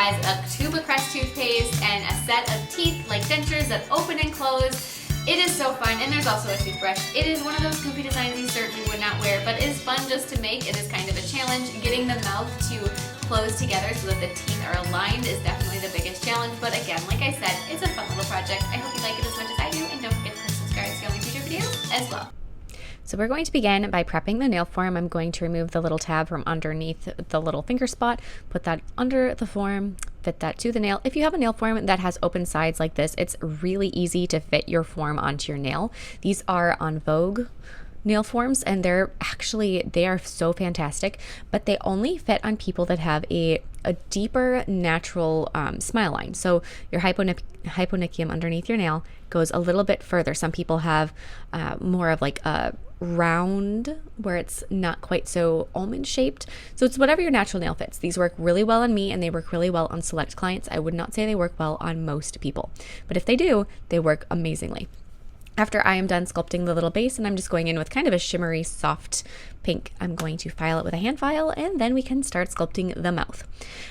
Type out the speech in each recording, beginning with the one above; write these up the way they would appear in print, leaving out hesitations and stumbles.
has a tube of Crest toothpaste and a set of teeth like dentures that open and close. It is so fun, and there's also a toothbrush. It is one of those goofy designs you certainly would not wear, but it is fun just to make. It is kind of a challenge. Getting the mouth to close together so that the teeth are aligned is definitely the biggest challenge, but again, like I said, it's a fun little project. I hope you like it as much as I do, and don't forget to click subscribe to get my future videos as well. So we're going to begin by prepping the nail form. I'm going to remove the little tab from underneath the little finger spot, put that under the form, fit that to the nail. If you have a nail form that has open sides like this, it's really easy to fit your form onto your nail. These are on Vogue nail forms, and they are so fantastic, but they only fit on people that have a deeper natural smile line. So your hyponychium underneath your nail goes a little bit further. Some people have more of like a round where it's not quite so almond shaped. So it's whatever your natural nail fits. These work really well on me, and they work really well on select clients. I would not say they work well on most people, but if they do, they work amazingly. After I am done sculpting the little base, and I'm just going in with kind of a shimmery soft pink, I'm going to file it with a hand file, and then we can start sculpting the mouth.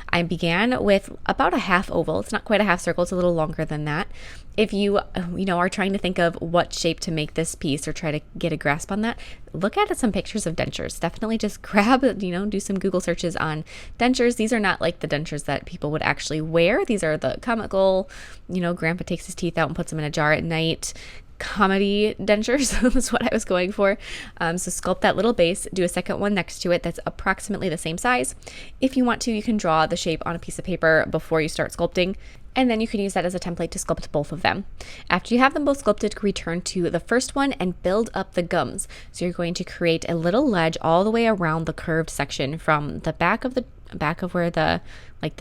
I began with about a half oval. It's not quite a half circle, it's a little longer than that. If you are trying to think of what shape to make this piece or try to get a grasp on that, look at some pictures of dentures. Definitely just grab, do some Google searches on dentures. These are not like the dentures that people would actually wear. These are the comical, grandpa takes his teeth out and puts them in a jar at night comedy dentures. That's what I was going for. So sculpt that little base, do a second one next to it that's approximately the same size. If you want to, you can draw the shape on a piece of paper before you start sculpting, and then you can use that as a template to sculpt both of them. After you have them both sculpted, return to the first one and build up the gums. So you're going to create a little ledge all the way around the curved section from the back of where the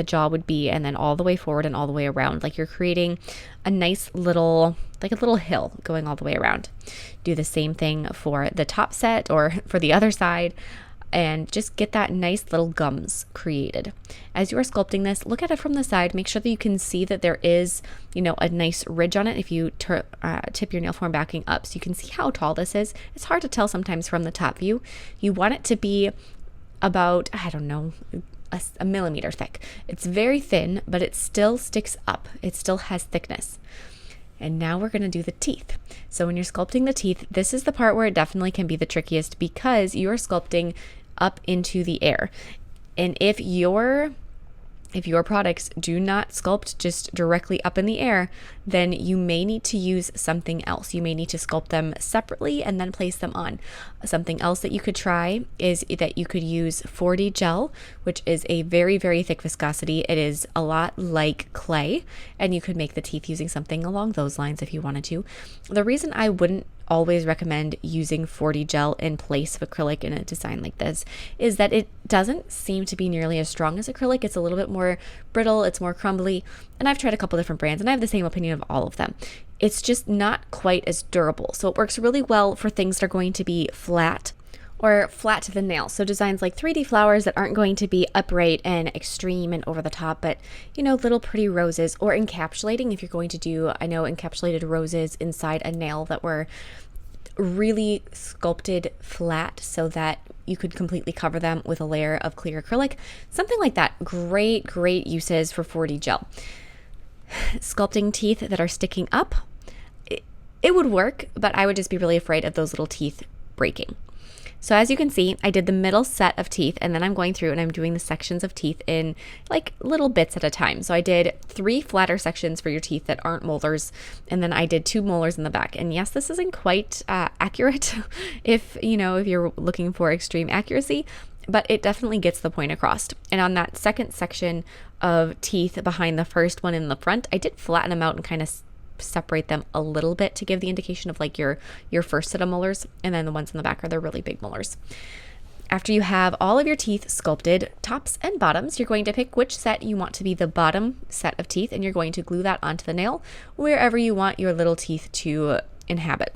jaw would be, and then all the way forward and all the way around. Like you're creating a nice little, like a little hill going all the way around. Do the same thing for the top set or for the other side, and just get that nice little gums created. As you are sculpting this, look at it from the side. Make sure that you can see that there is, a nice ridge on it if you tip your nail form backing up, so you can see how tall this is. It's hard to tell sometimes from the top view. You want it to be about, a millimeter thick. It's very thin, but it still sticks up. It still has thickness. And now we're going to do the teeth. So when you're sculpting the teeth, this is the part where it definitely can be the trickiest, because you are sculpting up into the air. And if your products do not sculpt just directly up in the air, then you may need to use something else. You may need to sculpt them separately and then place them on. Something else that you could try is that you could use 4D gel, which is a very, very thick viscosity. It is a lot like clay, and you could make the teeth using something along those lines if you wanted to. The reason I wouldn't always recommend using 4D gel in place of acrylic in a design like this is that it doesn't seem to be nearly as strong as acrylic. It's a little bit more brittle, it's more crumbly, and I've tried a couple different brands and I have the same opinion of all of them. It's just not quite as durable. So it works really well for things that are going to be flat or flat to the nail. So designs like 3D flowers that aren't going to be upright and extreme and over the top, but little pretty roses, or encapsulating if you're going to do, encapsulated roses inside a nail that were really sculpted flat so that you could completely cover them with a layer of clear acrylic. Something like that. Great uses for 4D gel. Sculpting teeth that are sticking up, it would work, but I would just be really afraid of those little teeth breaking. So as you can see, I did the middle set of teeth, and then I'm going through and I'm doing the sections of teeth in like little bits at a time. So I did 3 flatter sections for your teeth that aren't molars, and then I did 2 molars in the back. And yes, this isn't quite accurate if you're looking for extreme accuracy, but it definitely gets the point across. And on that second section of teeth behind the first one in the front, I did flatten them out and kind of separate them a little bit to give the indication of like your first set of molars, and then the ones in the back are the really big molars. After you have all of your teeth sculpted, tops and bottoms, you're going to pick which set you want to be the bottom set of teeth, and you're going to glue that onto the nail wherever you want your little teeth to inhabit.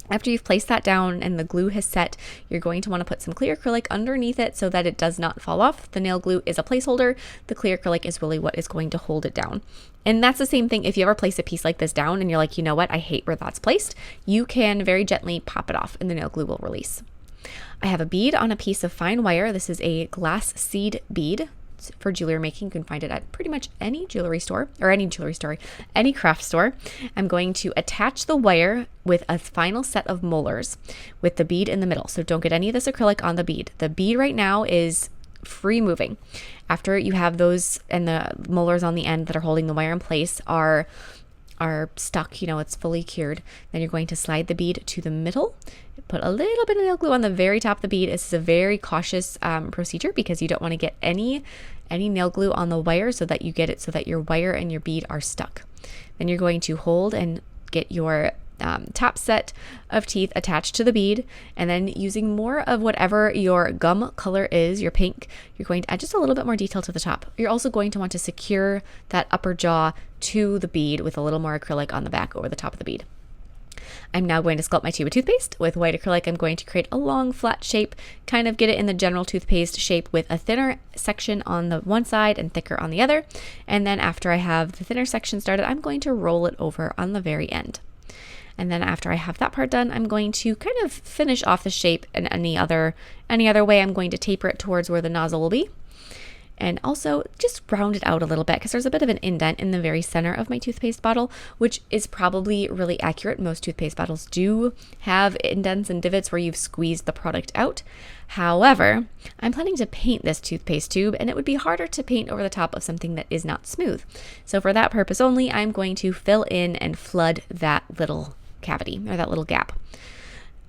After you've placed that down and the glue has set, you're going to want to put some clear acrylic underneath it so that it does not fall off. The nail glue is a placeholder. The clear acrylic is really what is going to hold it down. And that's the same thing if you ever place a piece like this down and you're like, you know what, I hate where that's placed. You can very gently pop it off and the nail glue will release. I have a bead on a piece of fine wire. This is a glass seed bead. for jewelry making. You can find it at pretty much any jewelry store, or any craft store. I'm going to attach the wire with a final set of molars with the bead in the middle. So don't get any of this acrylic on the bead. The bead right now is free moving. After you have those and the molars on the end that are holding the wire in place are stuck, it's fully cured, then you're going to slide the bead to the middle, put a little bit of nail glue on the very top of the bead. This is a very cautious procedure because you don't want to get any nail glue on the wire, so that you get it so that your wire and your bead are stuck. Then you're going to hold and get your top set of teeth attached to the bead, and then using more of whatever your gum color is, your pink, you're going to add just a little bit more detail to the top. You're also going to want to secure that upper jaw to the bead with a little more acrylic on the back over the top of the bead. I'm now going to sculpt my tube of toothpaste with white acrylic. I'm going to create a long flat shape, kind of get it in the general toothpaste shape with a thinner section on the one side and thicker on the other. And then after I have the thinner section started, I'm going to roll it over on the very end. And then after I have that part done, I'm going to kind of finish off the shape in any other way. I'm going to taper it towards where the nozzle will be. And also just round it out a little bit because there's a bit of an indent in the very center of my toothpaste bottle, which is probably really accurate. Most toothpaste bottles do have indents and divots where you've squeezed the product out. However, I'm planning to paint this toothpaste tube, and it would be harder to paint over the top of something that is not smooth. So for that purpose only, I'm going to fill in and flood that little cavity or that little gap.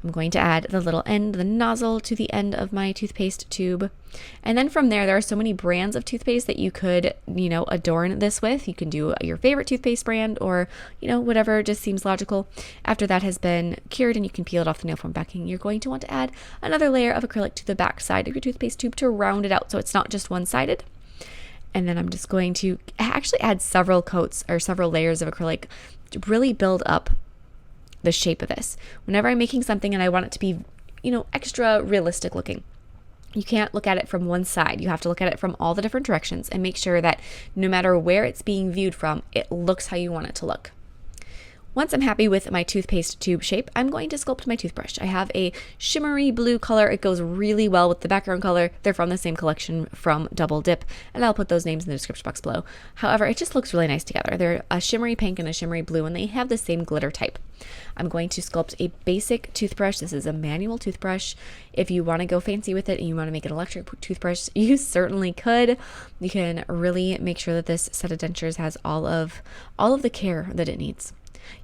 I'm going to add the little end, the nozzle to the end of my toothpaste tube. And then from there are so many brands of toothpaste that you could, adorn this with. You can do your favorite toothpaste brand or, whatever just seems logical. After that has been cured and you can peel it off the nail form backing, you're going to want to add another layer of acrylic to the back side of your toothpaste tube to round it out so it's not just one-sided. And then I'm just going to actually add several coats or several layers of acrylic to really build up the shape of this. Whenever I'm making something and I want it to be, extra realistic looking, you can't look at it from one side. You have to look at it from all the different directions and make sure that no matter where it's being viewed from, it looks how you want it to look. Once I'm happy with my toothpaste tube shape, I'm going to sculpt my toothbrush. I have a shimmery blue color. It goes really well with the background color. They're from the same collection from Double Dip, and I'll put those names in the description box below. However, it just looks really nice together. They're a shimmery pink and a shimmery blue, and they have the same glitter type. I'm going to sculpt a basic toothbrush. This is a manual toothbrush. If you want to go fancy with it and you want to make an electric toothbrush, you certainly could. You can really make sure that this set of dentures has all of the care that it needs.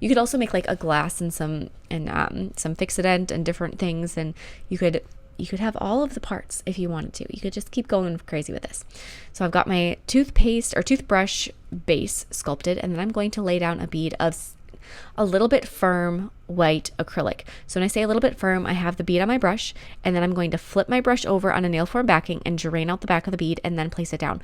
You could also make like a glass and some fixodent and different things, and you could have all of the parts if you wanted to. You could just keep going crazy with this. So I've got my toothbrush base sculpted, and then I'm going to lay down a bead of a little bit firm white acrylic. So when I say a little bit firm, I have the bead on my brush, and then I'm going to flip my brush over on a nail form backing and drain out the back of the bead and then place it down.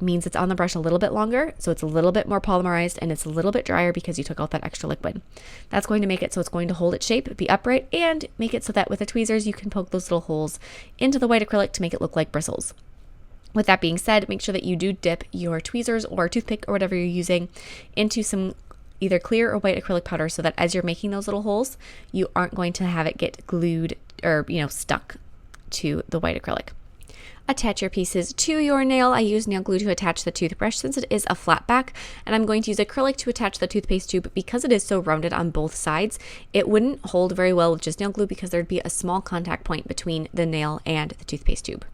Means it's on the brush a little bit longer, so it's a little bit more polymerized and it's a little bit drier because you took out that extra liquid. That's going to make it so it's going to hold its shape, be upright, and make it so that with the tweezers you can poke those little holes into the white acrylic to make it look like bristles. With that being said, make sure that you do dip your tweezers or toothpick or whatever you're using into some either clear or white acrylic powder so that as you're making those little holes, you aren't going to have it get glued or stuck to the white acrylic. Attach your pieces to your nail. I use nail glue to attach the toothbrush since it is a flat back, and I'm going to use acrylic to attach the toothpaste tube because it is so rounded on both sides. It wouldn't hold very well with just nail glue because there'd be a small contact point between the nail and the toothpaste tube.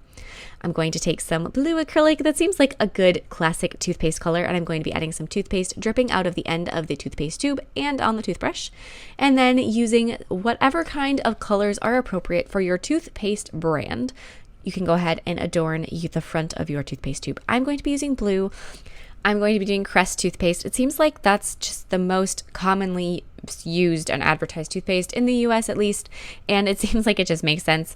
I'm going to take some blue acrylic. That seems like a good classic toothpaste color, and I'm going to be adding some toothpaste dripping out of the end of the toothpaste tube and on the toothbrush, and then using whatever kind of colors are appropriate for your toothpaste brand. You can go ahead and adorn the front of your toothpaste tube. I'm going to be using blue. I'm going to be doing Crest toothpaste. It seems like that's just the most commonly used and advertised toothpaste in the US at least, and it seems like it just makes sense.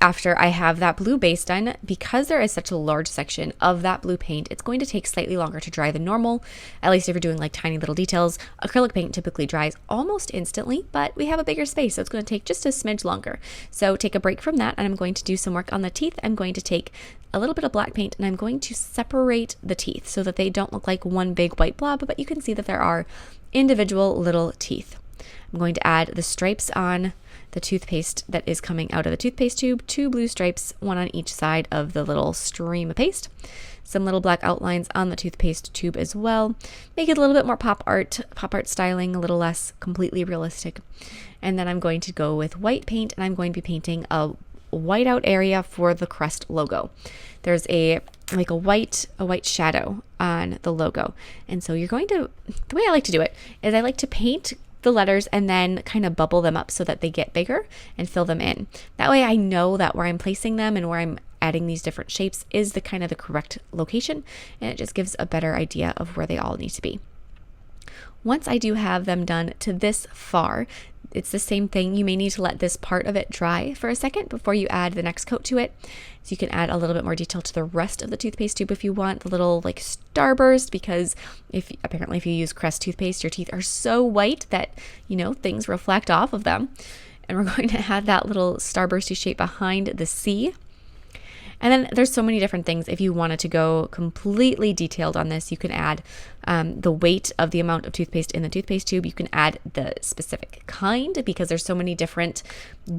After I have that blue base done, because there is such a large section of that blue paint, it's going to take slightly longer to dry than normal, at least if you're doing like tiny little details. Acrylic paint typically dries almost instantly, but we have a bigger space, so it's going to take just a smidge longer. So take a break from that, and I'm going to do some work on the teeth. I'm going to take a little bit of black paint, and I'm going to separate the teeth so that they don't look like one big white blob, but you can see that there are individual little teeth. I'm going to add the stripes on the toothpaste that is coming out of the toothpaste tube, 2 blue stripes, 1 on each side of the little stream of paste. Some little black outlines on the toothpaste tube as well. Make it a little bit more pop art styling, a little less completely realistic. And then I'm going to go with white paint, and I'm going to be painting a whiteout area for the Crest logo. There's a white shadow on the logo. And so you're going to, the way I like to do it is I like to paint the letters and then kind of bubble them up so that they get bigger and fill them in. That way I know that where I'm placing them and where I'm adding these different shapes is the kind of the correct location, and it just gives a better idea of where they all need to be. Once I do have them done to this far, it's the same thing. You may need to let this part of it dry for a second before you add the next coat to it. So you can add a little bit more detail to the rest of the toothpaste tube if you want, the little like starburst, because if you use Crest toothpaste, your teeth are so white that, you know, things reflect off of them. And we're going to add that little starbursty shape behind the C. And then there's so many different things. If you wanted to go completely detailed on this, you can add the weight of the amount of toothpaste in the toothpaste tube. You can add the specific kind, because there's so many different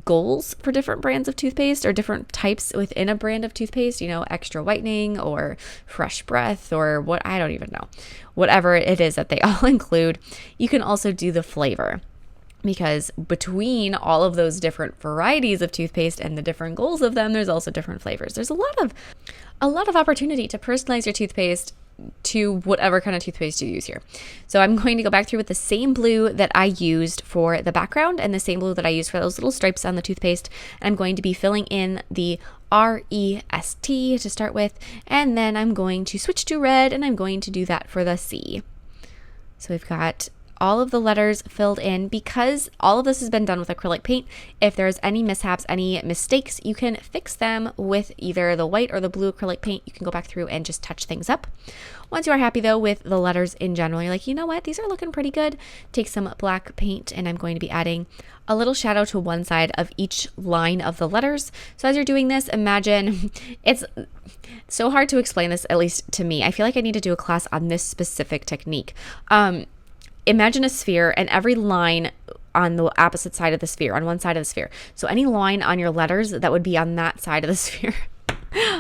goals for different brands of toothpaste or different types within a brand of toothpaste, you know, extra whitening or fresh breath or what, I don't even know, whatever it is that they all include. You can also do the flavor, because between all of those different varieties of toothpaste and the different goals of them, there's also different flavors. There's a lot of opportunity to personalize your toothpaste to whatever kind of toothpaste you use here. So I'm going to go back through with the same blue that I used for the background and the same blue that I used for those little stripes on the toothpaste. I'm going to be filling in the REST to start with, and then I'm going to switch to red, and I'm going to do that for the C. So we've got all of the letters filled in. Because all of this has been done with acrylic paint, if there's any mishaps, any mistakes, you can fix them with either the white or the blue acrylic paint. You can go back through and just touch things up. Once you are happy though with the letters in general, you're like, you know what, these are looking pretty good, take some black paint, and I'm going to be adding a little shadow to one side of each line of the letters. So as you're doing this, imagine, it's so hard to explain this, at least to me. I feel like I need to do a class on this specific technique. Imagine a sphere, and every line on the opposite side of the sphere, on one side of the sphere. So any line on your letters that would be on that side of the sphere.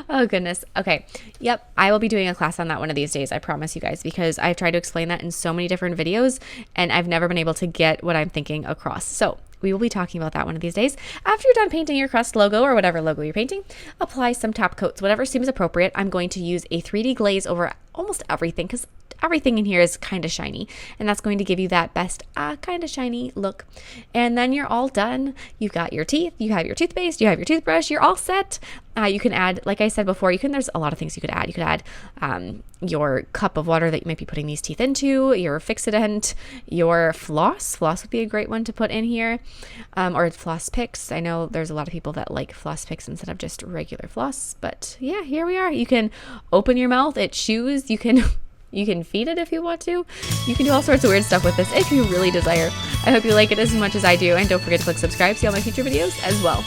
Oh goodness. Okay. Yep. I will be doing a class on that one of these days. I promise you guys, because I've tried to explain that in so many different videos and I've never been able to get what I'm thinking across. So we will be talking about that one of these days. After you're done painting your Crest logo or whatever logo you're painting, apply some top coats, whatever seems appropriate. I'm going to use a 3D glaze over almost everything, because everything in here is kind of shiny, and that's going to give you that best kind of shiny look. And then you're all done. You've got your teeth, you have your toothpaste, you have your toothbrush, you're all set. You can add, like I said before, there's a lot of things you could add. You could add your cup of water that you might be putting these teeth into, your Fixodent, your floss. Floss would be a great one to put in here, or floss picks. I know there's a lot of people that like floss picks instead of just regular floss, but yeah, here we are. You can open your mouth, it chews, you can feed it if you want to. You can do all sorts of weird stuff with this if you really desire. I hope you like it as much as I do, and don't forget to click subscribe to see all my future videos as well.